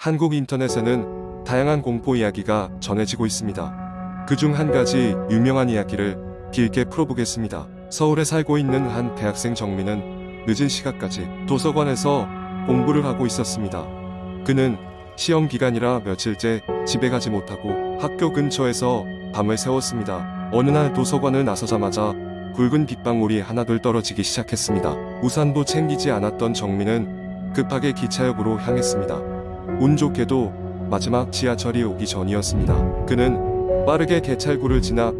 한국 인터넷에는 다양한 공포 이야기가 전해지고 있습니다. 그중 한 가지 유명한 이야기를 길게 풀어보겠습니다. 서울에 살고 있는 한 대학생 정민은 늦은 시간까지 도서관에서 공부를 하고 있었습니다. 그는 시험 기간이라 며칠째 집에 가지 못하고 학교 근처에서 밤을 새웠습니다. 어느 날 도서관을 나서자마자 굵은 빗방울이 하나둘 떨어지기 시작했습니다. 우산도 챙기지 않았던 정민은 급하게 기차역으로 향했습니다. 운 좋게도 마지막 지하철이 오기 전이었습니다. 그는 빠르게 개찰구를 지나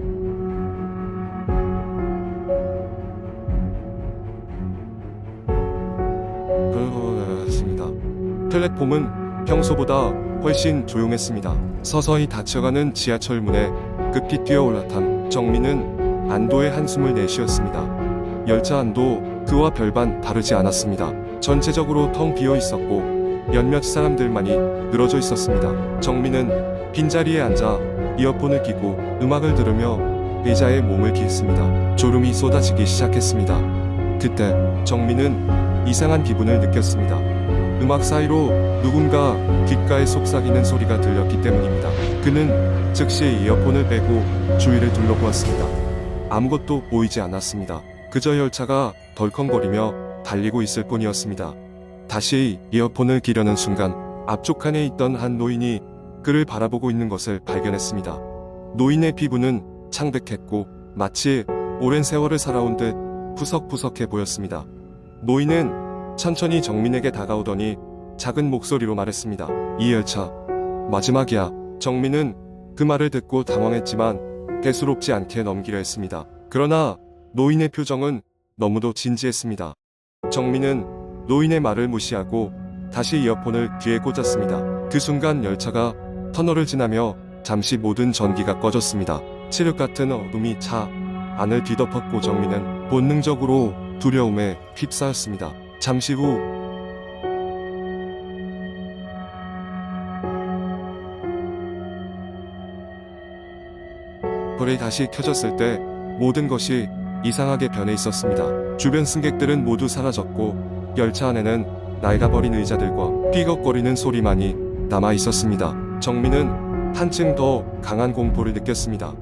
플랫폼은 평소보다 훨씬 조용했습니다. 서서히 닫혀가는 지하철 문에 급히 뛰어 올라탄 정민은 안도의 한숨을 내쉬었습니다. 열차 안도 그와 별반 다르지 않았습니다. 전체적으로 텅 비어 있었고 몇몇 사람들만이 늘어져 있었습니다. 정민은 빈자리에 앉아 이어폰을 끼고 음악을 들으며 의자에 몸을 기댔습니다. 졸음이 쏟아지기 시작했습니다. 그때 정민은 이상한 기분을 느꼈습니다. 음악 사이로 누군가 귓가에 속삭이는 소리가 들렸기 때문입니다. 그는 즉시 이어폰을 빼고 주위를 둘러보았습니다. 아무것도 보이지 않았습니다. 그저 열차가 덜컹거리며 달리고 있을 뿐이었습니다. 다시 이어폰을 끼려는 순간 앞쪽 칸에 있던 한 노인이 그를 바라보고 있는 것을 발견했습니다. 노인의 피부는 창백했고 마치 오랜 세월을 살아온 듯 푸석푸석해 보였습니다. 노인은 천천히 정민에게 다가오더니 작은 목소리로 말했습니다. 이 열차 마지막이야. 정민은 그 말을 듣고 당황했지만 대수롭지 않게 넘기려 했습니다. 그러나 노인의 표정은 너무도 진지했습니다. 정민은 노인의 말을 무시하고 다시 이어폰을 귀에 꽂았습니다. 그 순간 열차가 터널을 지나며 잠시 모든 전기가 꺼졌습니다. 칠흑 같은 어둠이 차 안을 뒤덮었고 정민은 본능적으로 두려움에 휩싸였습니다. 잠시 후 불이 다시 켜졌을 때 모든 것이 이상하게 변해 있었습니다. 주변 승객들은 모두 사라졌고 열차 안에는 낡아버린 의자들과 삐걱거리는 소리만이 남아 있었습니다. 정민은 한층 더 강한 공포를 느꼈습니다.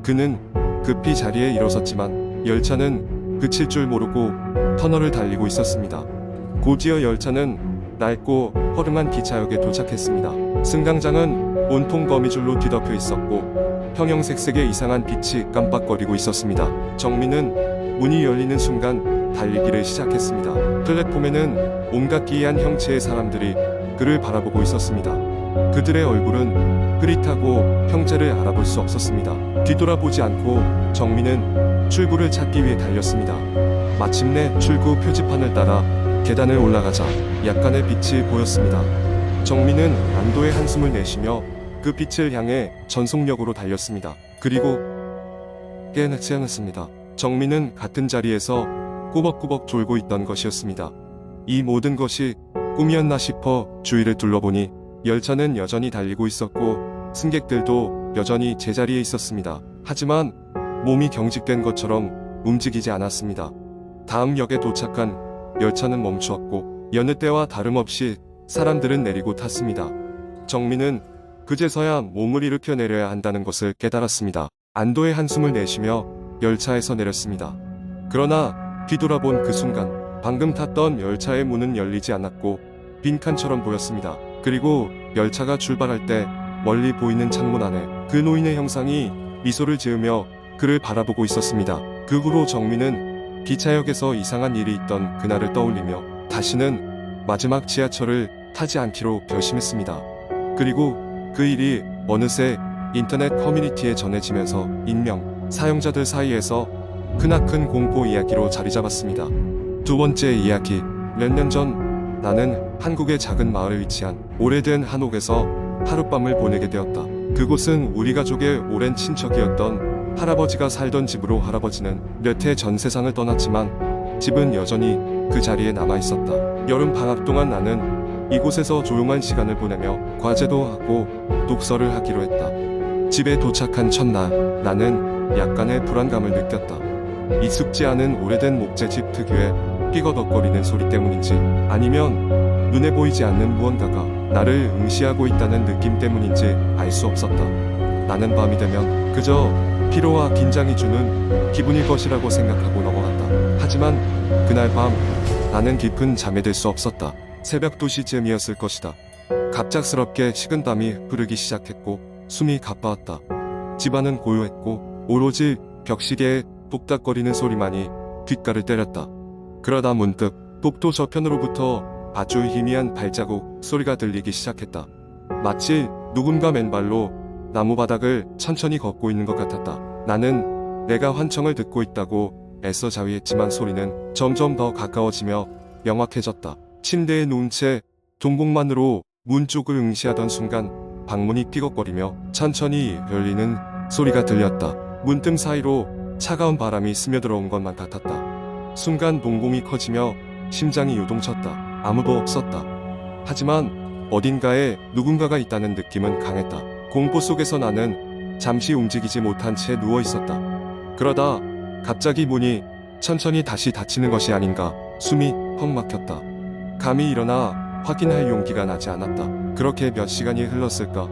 그는 급히 자리에 일어섰지만 열차는 그칠 줄 모르고 터널을 달리고 있었습니다. 곧이어 열차는 낡고 허름한 기차역에 도착했습니다. 승강장은 온통 거미줄로 뒤덮여 있었고 형형색색의 이상한 빛이 깜빡거리고 있었습니다. 정민은 문이 열리는 순간 달리기를 시작했습니다. 플랫폼에는 온갖 기이한 형체의 사람들이 그를 바라보고 있었습니다. 그들의 얼굴은 흐릿하고 형체를 알아볼 수 없었습니다. 뒤돌아보지 않고 정민은 출구를 찾기 위해 달렸습니다. 마침내 출구 표지판을 따라 계단을 올라가자 약간의 빛이 보였습니다. 정민은 안도의 한숨을 내쉬며 그 빛을 향해 전속력으로 달렸습니다. 그리고 깨어나지 않았습니다. 정민은 같은 자리에서 꾸벅꾸벅 졸고 있던 것이었습니다. 이 모든 것이 꿈이었나 싶어 주위를 둘러보니 열차는 여전히 달리고 있었고 승객들도 여전히 제자리에 있었습니다. 하지만 몸이 경직된 것처럼 움직이지 않았습니다. 다음 역에 도착한 열차는 멈추었고 여느 때와 다름없이 사람들은 내리고 탔습니다. 정민은 그제서야 몸을 일으켜 내려야 한다는 것을 깨달았습니다. 안도의 한숨을 내쉬며 열차에서 내렸습니다. 그러나 뒤돌아본 그 순간 방금 탔던 열차의 문은 열리지 않았고 빈칸처럼 보였습니다. 그리고 열차가 출발할 때 멀리 보이는 창문 안에 그 노인의 형상이 미소를 지으며 그를 바라보고 있었습니다. 그 후로 정민은 기차역에서 이상한 일이 있던 그날을 떠올리며 다시는 마지막 지하철을 타지 않기로 결심했습니다. 그리고 그 일이 어느새 인터넷 커뮤니티에 전해지면서 익명 사용자들 사이에서 크나큰 공포 이야기로 자리 잡았습니다. 두 번째 이야기. 몇 년 전 나는 한국의 작은 마을에 위치한 오래된 한옥에서 하룻밤을 보내게 되었다. 그곳은 우리 가족의 오랜 친척이었던 할아버지가 살던 집으로 할아버지는 몇 해 전 세상을 떠났지만 집은 여전히 그 자리에 남아 있었다. 여름 방학 동안 나는 이곳에서 조용한 시간을 보내며 과제도 하고 독서를 하기로 했다. 집에 도착한 첫날 나는 약간의 불안감을 느꼈다. 익숙지 않은 오래된 목재집 특유의 삐거덕거리는 소리 때문인지 아니면 눈에 보이지 않는 무언가가 나를 응시하고 있다는 느낌 때문인지 알 수 없었다. 나는 밤이 되면 그저 피로와 긴장이 주는 기분일 것이라고 생각하고 넘어갔다. 하지만 그날 밤 나는 깊은 잠에 들 수 없었다. 새벽 2시쯤이었을 것이다. 갑작스럽게 식은땀이 흐르기 시작했고 숨이 가빠왔다. 집안은 고요했고 오로지 벽시계의 똑딱거리는 소리만이 귓가를 때렸다. 그러다 문득 복도 저편으로부터 아주 희미한 발자국 소리가 들리기 시작했다. 마치 누군가 맨발로 나무 바닥을 천천히 걷고 있는 것 같았다. 나는 내가 환청을 듣고 있다고 애써 자위했지만 소리는 점점 더 가까워지며 명확해졌다. 침대에 누운 채 동공만으로 문 쪽을 응시하던 순간 방문이 삐걱거리며 천천히 열리는 소리가 들렸다. 문틈 사이로 차가운 바람이 스며들어온 것만 같았다. 순간 동공이 커지며 심장이 요동쳤다. 아무도 없었다. 하지만 어딘가에 누군가가 있다는 느낌은 강했다. 공포 속에서 나는 잠시 움직이지 못한 채 누워 있었다. 그러다 갑자기 문이 천천히 다시 닫히는 것이 아닌가 숨이 턱 막혔다. 감히 일어나 확인할 용기가 나지 않았다. 그렇게 몇 시간이 흘렀을까?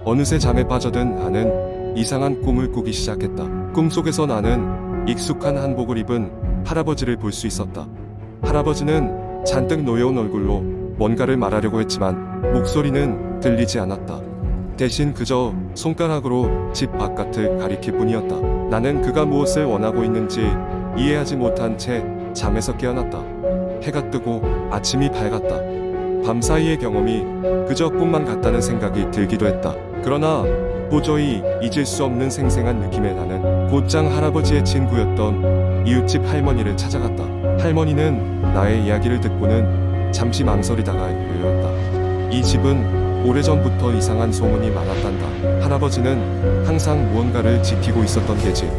어느새 잠에 빠져든 나는 이상한 꿈을 꾸기 시작했다. 꿈속에서 나는 익숙한 한복을 입은 할아버지를 볼 수 있었다. 할아버지는 잔뜩 노여운 얼굴로 뭔가를 말하려고 했지만 목소리는 들리지 않았다. 대신 그저 손가락으로 집 바깥을 가리킬 뿐이었다. 나는 그가 무엇을 원하고 있는지 이해하지 못한 채 잠에서 깨어났다. 해가 뜨고 아침이 밝았다. 밤사이의 경험이 그저 꿈만 같다는 생각이 들기도 했다. 그러나 도저히 잊을 수 없는 생생한 느낌에 나는 곧장 할아버지의 친구였던 이웃집 할머니를 찾아갔다. 할머니는 나의 이야기를 듣고는 잠시 망설이다가 열렸다. 이 집은 오래전부터 이상한 소문이 많았단다. 할아버지는 항상 무언가를 지키고 있었던 게지.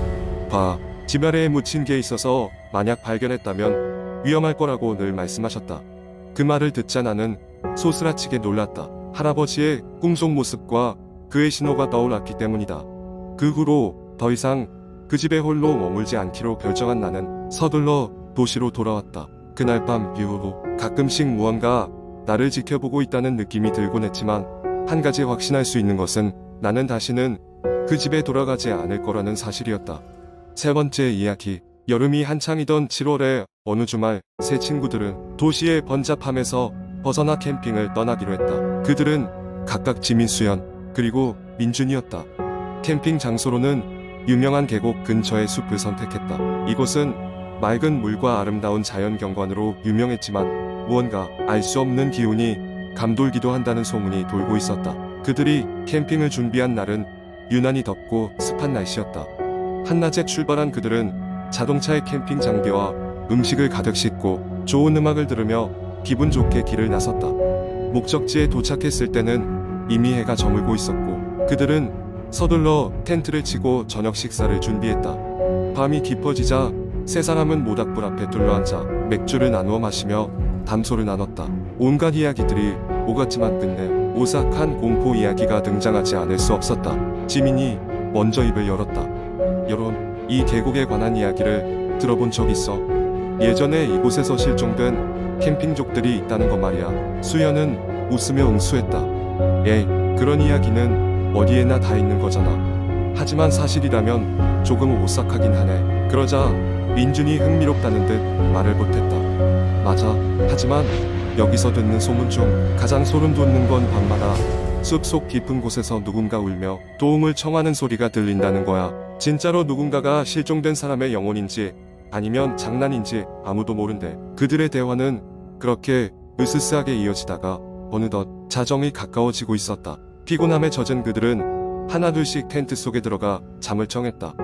집 아래에 묻힌 게 있어서 만약 발견했다면 위험할 거라고 늘 말씀하셨다. 그 말을 듣자 나는 소스라치게 놀랐다. 할아버지의 꿈속 모습과 그의 신호가 떠올랐기 때문이다. 그 후로 더 이상 그 집에 홀로 머물지 않기로 결정한 나는 서둘러 도시로 돌아왔다. 그날 밤 이후로 가끔씩 무언가 나를 지켜보고 있다는 느낌이 들곤 했지만 한 가지 확신할 수 있는 것은 나는 다시는 그 집에 돌아가지 않을 거라는 사실이었다. 세 번째 이야기. 여름이 한창이던 7월에 어느 주말 세 친구들은 도시의 번잡함에서 벗어나 캠핑을 떠나기로 했다. 그들은 각각 지민수연 그리고 민준이었다. 캠핑 장소로는 유명한 계곡 근처의 숲을 선택했다. 이곳은 맑은 물과 아름다운 자연 경관으로 유명했지만 무언가 알 수 없는 기운이 감돌기도 한다는 소문이 돌고 있었다. 그들이 캠핑을 준비한 날은 유난히 덥고 습한 날씨였다. 한낮에 출발한 그들은 자동차에 캠핑 장비와 음식을 가득 싣고 좋은 음악을 들으며 기분 좋게 길을 나섰다. 목적지에 도착했을 때는 이미 해가 저물고 있었고 그들은 서둘러 텐트를 치고 저녁 식사를 준비했다. 밤이 깊어지자 세 사람은 모닥불 앞에 둘러앉아 맥주를 나누어 마시며 담소를 나눴다. 온갖 이야기들이 오갔지만 끝내 오싹한 공포 이야기가 등장하지 않을 수 없었다. 지민이 먼저 입을 열었다. 여론, 이 계곡에 관한 이야기를 들어본 적 있어? 예전에 이곳에서 실종된 캠핑족들이 있다는 거 말이야. 수연은 웃으며 응수했다. 에이, 그런 이야기는 어디에나 다 있는 거잖아. 하지만 사실이라면 조금 오싹하긴 하네. 그러자 민준이 흥미롭다는 듯 말을 보탰다. 맞아. 하지만 여기서 듣는 소문 중 가장 소름 돋는 건 밤마다 숲속 깊은 곳에서 누군가 울며 도움을 청하는 소리가 들린다는 거야. 진짜로 누군가가 실종된 사람의 영혼인지 아니면 장난인지 아무도 모른대. 그들의 대화는 그렇게 으스스하게 이어지다가 어느덧 자정이 가까워지고 있었다. 피곤함에 젖은 그들은 하나둘씩 텐트 속에 들어가 잠을 청했다.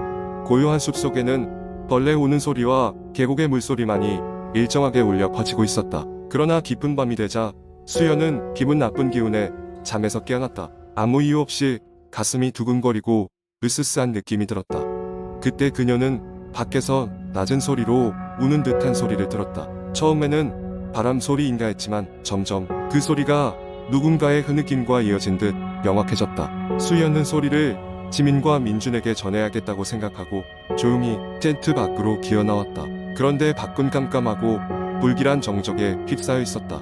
고요한 숲속에는 벌레 우는 소리와 계곡의 물소리만이 일정하게 울려 퍼지고 있었다. 그러나 깊은 밤이 되자 수연은 기분 나쁜 기운에 잠에서 깨어났다. 아무 이유 없이 가슴이 두근거리고 으스스한 느낌이 들었다. 그때 그녀는 밖에서 낮은 소리로 우는 듯한 소리를 들었다. 처음에는 바람 소리인가 했지만 점점 그 소리가 누군가의 흐느낌과 이어진 듯 명확해졌다. 수연은 소리를 지민과 민준에게 전해야겠다고 생각하고 조용히 텐트 밖으로 기어나왔다. 그런데 밖은 깜깜하고 불길한 정적에 휩싸여 있었다.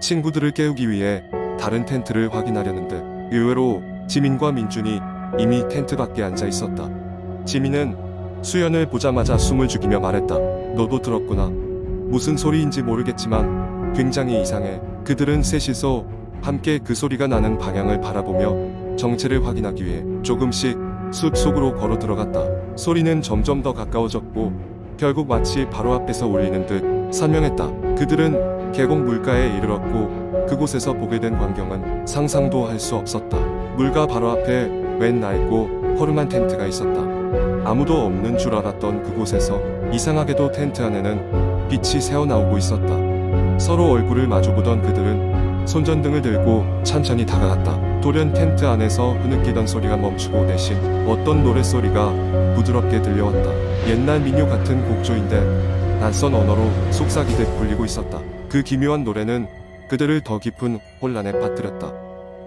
친구들을 깨우기 위해 다른 텐트를 확인하려는데 의외로 지민과 민준이 이미 텐트 밖에 앉아 있었다. 지민은 수연을 보자마자 숨을 죽이며 말했다. 너도 들었구나. 무슨 소리인지 모르겠지만 굉장히 이상해. 그들은 셋이서 함께 그 소리가 나는 방향을 바라보며 정체를 확인하기 위해 조금씩 숲 속으로 걸어 들어갔다. 소리는 점점 더 가까워졌고 결국 마치 바로 앞에서 울리는 듯 선명했다. 그들은 계곡 물가에 이르렀고 그곳에서 보게 된 광경은 상상도 할 수 없었다. 물가 바로 앞에 웬 낡고 허름한 텐트가 있었다. 아무도 없는 줄 알았던 그곳에서 이상하게도 텐트 안에는 빛이 새어나오고 있었다. 서로 얼굴을 마주보던 그들은 손전등을 들고 천천히 다가갔다. 돌연 텐트 안에서 흐느끼던 소리가 멈추고 대신 어떤 노랫소리가 부드럽게 들려왔다. 옛날 민요 같은 곡조인데 낯선 언어로 속삭이듯 불리고 있었다. 그 기묘한 노래는 그들을 더 깊은 혼란에 빠뜨렸다.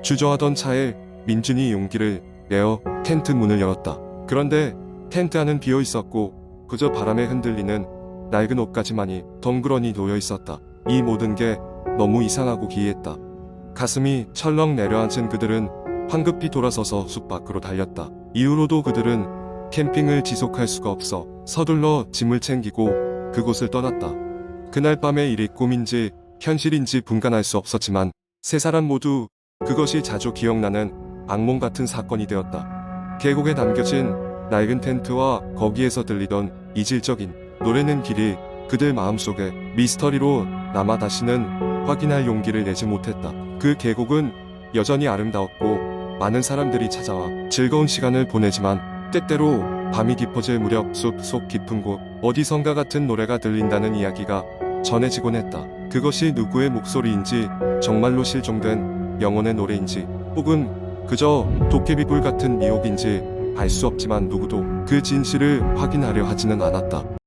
주저하던 차에 민준이 용기를 내어 텐트 문을 열었다. 그런데 텐트 안은 비어 있었고 그저 바람에 흔들리는 낡은 옷가지만이 덩그러니 놓여 있었다. 이 모든 게 너무 이상하고 기이했다. 가슴이 철렁 내려앉은 그들은 황급히 돌아서서 숲 밖으로 달렸다. 이후로도 그들은 캠핑을 지속할 수가 없어 서둘러 짐을 챙기고 그곳을 떠났다. 그날 밤의 일이 꿈인지 현실인지 분간할 수 없었지만 세 사람 모두 그것이 자주 기억나는 악몽 같은 사건이 되었다. 계곡에 남겨진 낡은 텐트와 거기에서 들리던 이질적인 노래는 길이 그들 마음속에 미스터리로 남아 다시는 확인할 용기를 내지 못했다. 그 계곡은 여전히 아름다웠고 많은 사람들이 찾아와 즐거운 시간을 보내지만 때때로 밤이 깊어질 무렵 숲 속 깊은 곳 어디선가 같은 노래가 들린다는 이야기가 전해지곤 했다. 그것이 누구의 목소리인지 정말로 실종된 영혼의 노래인지 혹은 그저 도깨비불 같은 미혹인지 알 수 없지만 누구도 그 진실을 확인하려 하지는 않았다.